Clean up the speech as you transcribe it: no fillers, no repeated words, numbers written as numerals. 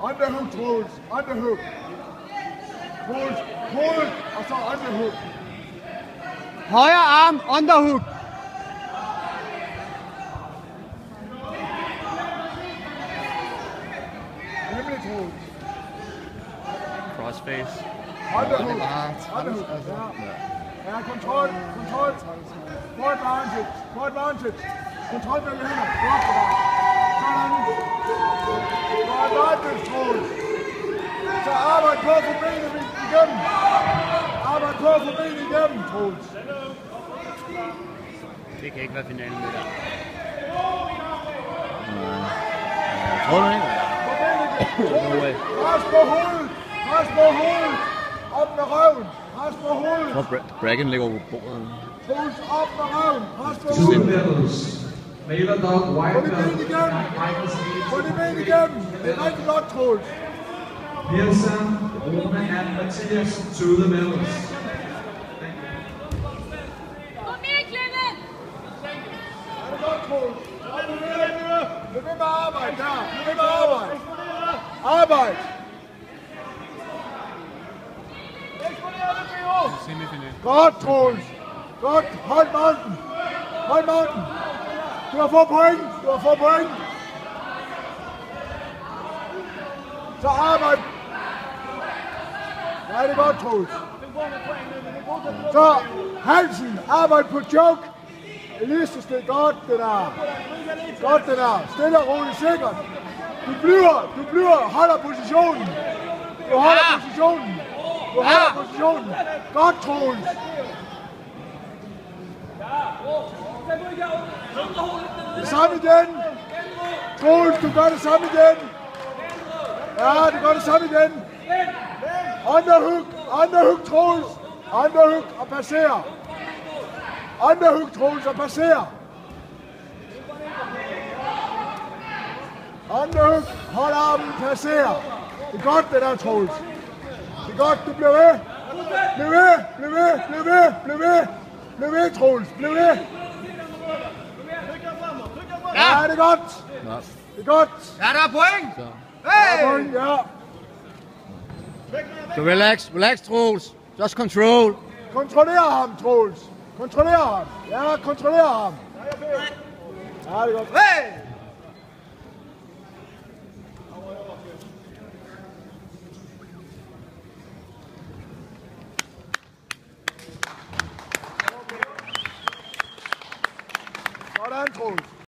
Underhook, Troels. Underhook. Troels, hold, og så underhook. Højre arm, underhook. Nemlig, Troels. Crossface. Underhook. Underhook, ja. Ja, kontrol. Få advantage. Kontrol med hænder. Godt for dig. Sådan. Få advantage, Troels. Så arbejd på at få benet igennem. Arbejd på at få benet igennem, Troels. Det kan ikke være finalen med der. Tror du ikke? Få benet igennem. No way. Pres på hovedet. Op med røven. Pres på hovedet. Jeg tror, Bracken ligger på bordet. Troels, op med røven. Pres på Two hovedet. medals. Mailer dog, Få white det ben belt. igennem. Få det ben igennem. Det er rigtig godt, Troels. Pearson, Rune and Mathias to the medals. Kom her, Clement! Er det godt, Troels? Bliv ved med at arbejde der. Bliv ved med at arbejde. Arbejde. Semifinal. Godt, Troels. Godt. Hold bolden. Du har fået point. Så arbejde. Ja, det er godt, Troels. Så halsen. Arbejde på choke. Elise, det er godt, det der. Stille og roligt, sikkert. Du bliver. Holder positionen. Godt, Troels. Det samme igen. Troels, du gør det samme igen. Ja, du gør det samme igen. Underhook, Troels. Underhook og passer. Underhook, hold armen, passer. Det er godt, det der, Troels. Det er godt, du bliver ved. Bliv ved, Troels. Bliv ved. Ja, det er godt. Det er godt. Ja, der er point. Hey! Ja. So relax, Troels. Just control. Kontroller ham, Troels. Ja, kontroller ham. Ja, det er godt. Hey! Sådan, Troels.